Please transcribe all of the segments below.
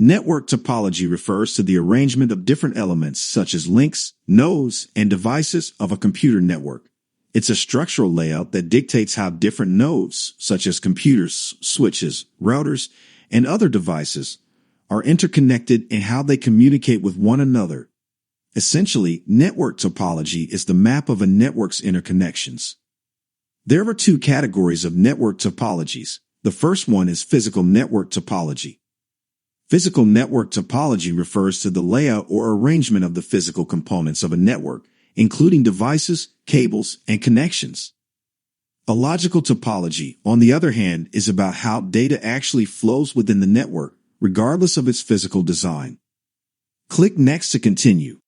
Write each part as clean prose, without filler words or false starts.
Network topology refers to the arrangement of different elements such as links, nodes, and devices of a computer network. It's a structural layout that dictates how different nodes, such as computers, switches, routers, and other devices, are interconnected and how they communicate with one another. Essentially, network topology is the map of a network's interconnections. There are two categories of network topologies. The first one is physical network topology. Physical network topology refers to the layout or arrangement of the physical components of a network, including devices, cables, and connections. A logical topology, on the other hand, is about how data actually flows within the network, regardless of its physical design. Click Next to continue.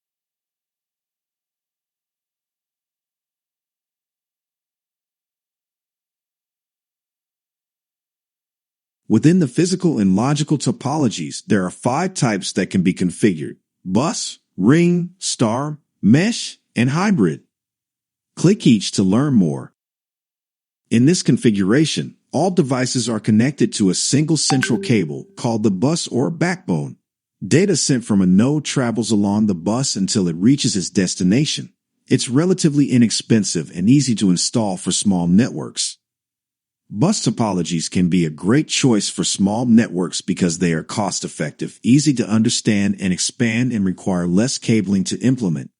Within the physical and logical topologies, there are 5 types that can be configured: bus, ring, star, mesh, and hybrid. Click each to learn more. In this configuration, all devices are connected to a single central cable called the bus or backbone. Data sent from a node travels along the bus until it reaches its destination. It's relatively inexpensive and easy to install for small networks. Bus topologies can be a great choice for small networks because they are cost-effective, easy to understand and expand, and require less cabling to implement.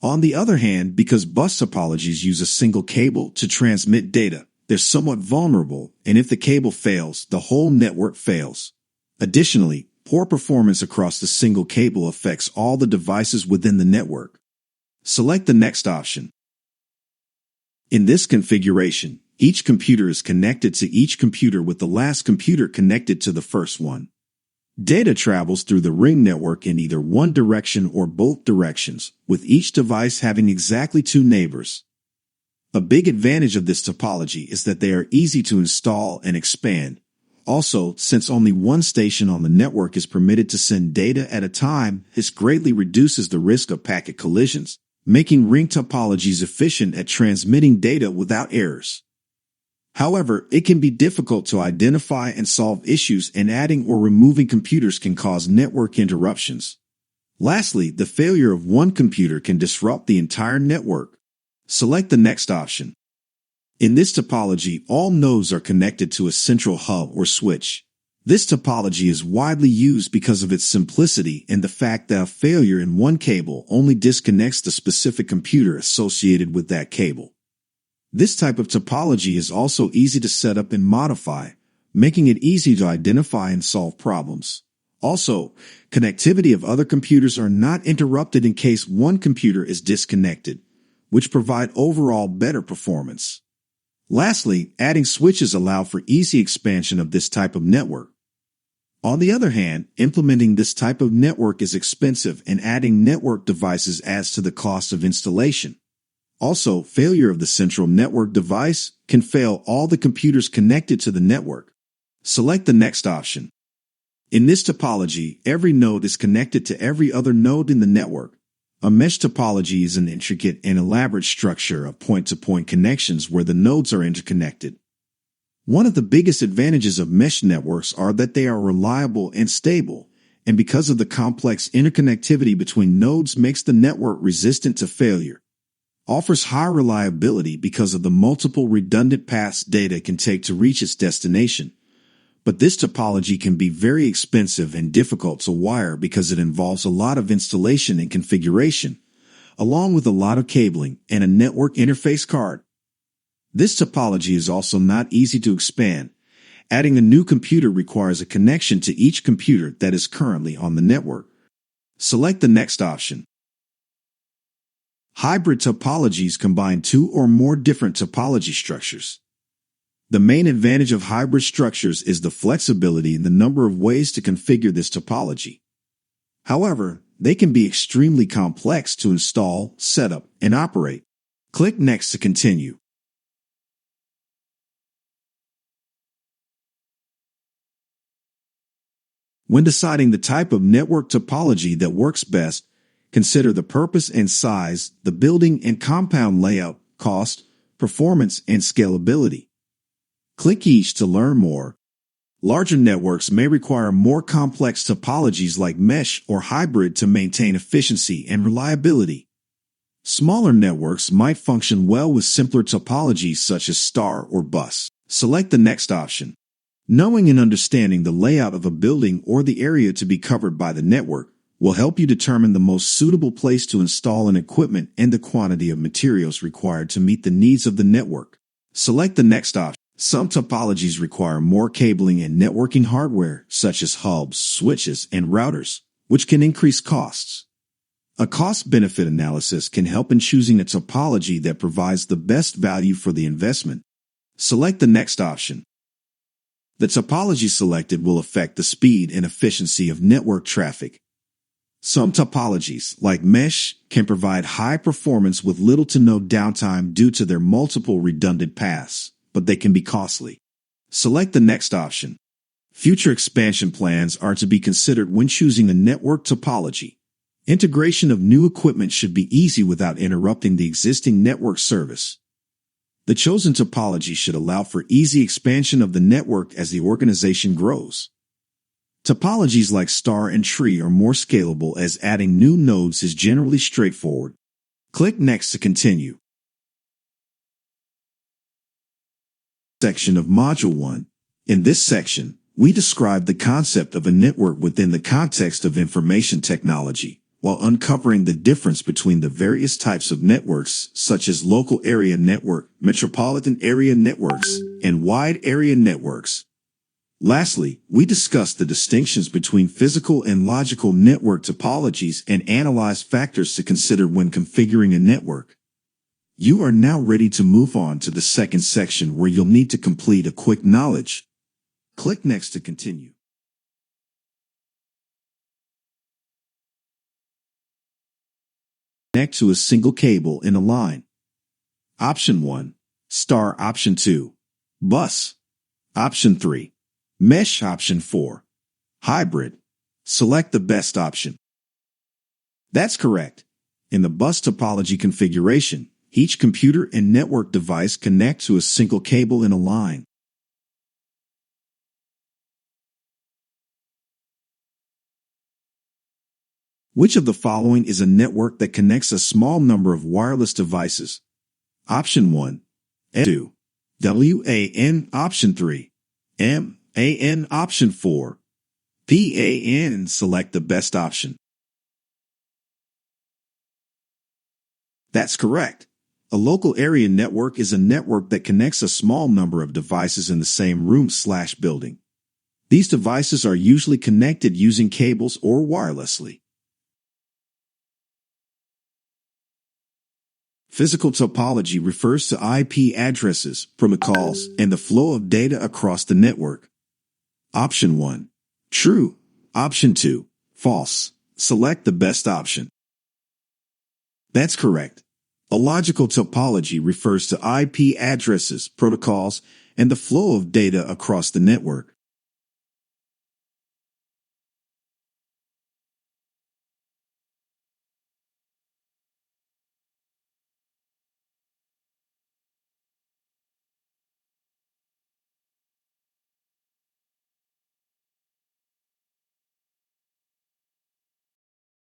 On the other hand, because bus topologies use a single cable to transmit data, they're somewhat vulnerable, and if the cable fails, the whole network fails. Additionally, poor performance across the single cable affects all the devices within the network. Select the next option. In this configuration, each computer is connected to each computer with the last computer connected to the first one. Data travels through the ring network in either one direction or both directions, with each device having exactly 2 neighbors. A big advantage of this topology is that they are easy to install and expand. Also, since only one station on the network is permitted to send data at a time, this greatly reduces the risk of packet collisions, making ring topologies efficient at transmitting data without errors. However, it can be difficult to identify and solve issues, and adding or removing computers can cause network interruptions. Lastly, the failure of one computer can disrupt the entire network. Select the next option. In this topology, all nodes are connected to a central hub or switch. This topology is widely used because of its simplicity and the fact that a failure in one cable only disconnects the specific computer associated with that cable. This type of topology is also easy to set up and modify, making it easy to identify and solve problems. Also, connectivity of other computers are not interrupted in case one computer is disconnected, which provide overall better performance. Lastly, adding switches allow for easy expansion of this type of network. On the other hand, implementing this type of network is expensive, and adding network devices adds to the cost of installation. Also, failure of the central network device can fail all the computers connected to the network. Select the next option. In this topology, every node is connected to every other node in the network. A mesh topology is an intricate and elaborate structure of point-to-point connections where the nodes are interconnected. One of the biggest advantages of mesh networks are that they are reliable and stable, and because of the complex interconnectivity between nodes makes the network resistant to failure. Offers high reliability because of the multiple redundant paths data can take to reach its destination. But this topology can be very expensive and difficult to wire because it involves a lot of installation and configuration, along with a lot of cabling and a network interface card. This topology is also not easy to expand. Adding a new computer requires a connection to each computer that is currently on the network. Select the next option. Hybrid topologies combine 2 or more different topology structures. The main advantage of hybrid structures is the flexibility in the number of ways to configure this topology. However, they can be extremely complex to install, set up, and operate. Click Next to continue. When deciding the type of network topology that works best, consider the purpose and size, the building and compound layout, cost, performance, and scalability. Click each to learn more. Larger networks may require more complex topologies like mesh or hybrid to maintain efficiency and reliability. Smaller networks might function well with simpler topologies such as star or bus. Select the next option. Knowing and understanding the layout of a building or the area to be covered by the network will help you determine the most suitable place to install an equipment and the quantity of materials required to meet the needs of the network. Select the next option. Some topologies require more cabling and networking hardware, such as hubs, switches, and routers, which can increase costs. A cost-benefit analysis can help in choosing a topology that provides the best value for the investment. Select the next option. The topology selected will affect the speed and efficiency of network traffic. Some topologies, like mesh, can provide high performance with little to no downtime due to their multiple redundant paths, but they can be costly. Select the next option. Future expansion plans are to be considered when choosing a network topology. Integration of new equipment should be easy without interrupting the existing network service. The chosen topology should allow for easy expansion of the network as the organization grows. Topologies like star and tree are more scalable as adding new nodes is generally straightforward. Click Next to continue. Section of Module 1. In this section, we describe the concept of a network within the context of information technology, while uncovering the difference between the various types of networks, such as local area network, metropolitan area networks, and wide area networks. Lastly, we discuss the distinctions between physical and logical network topologies and analyze factors to consider when configuring a network. You are now ready to move on to the second section where you'll need to complete a quick knowledge. Click Next to continue. Connect to a single cable in a line. Option 1. Star. Option 2. Bus. Option 3. Mesh. Option 4. Hybrid. Select the best option. That's correct. In the bus topology configuration, each computer and network device connect to a single cable in a line. Which of the following is a network that connects a small number of wireless devices? Option 1. N2. WAN. Option 3. MAN. Option 4. PAN. Select the best option. That's correct. A local area network is a network that connects a small number of devices in the same room/building. These devices are usually connected using cables or wirelessly. Physical topology refers to IP addresses, protocols, and the flow of data across the network. Option 1. True. Option 2. False. Select the best option. That's correct. A logical topology refers to IP addresses, protocols, and the flow of data across the network.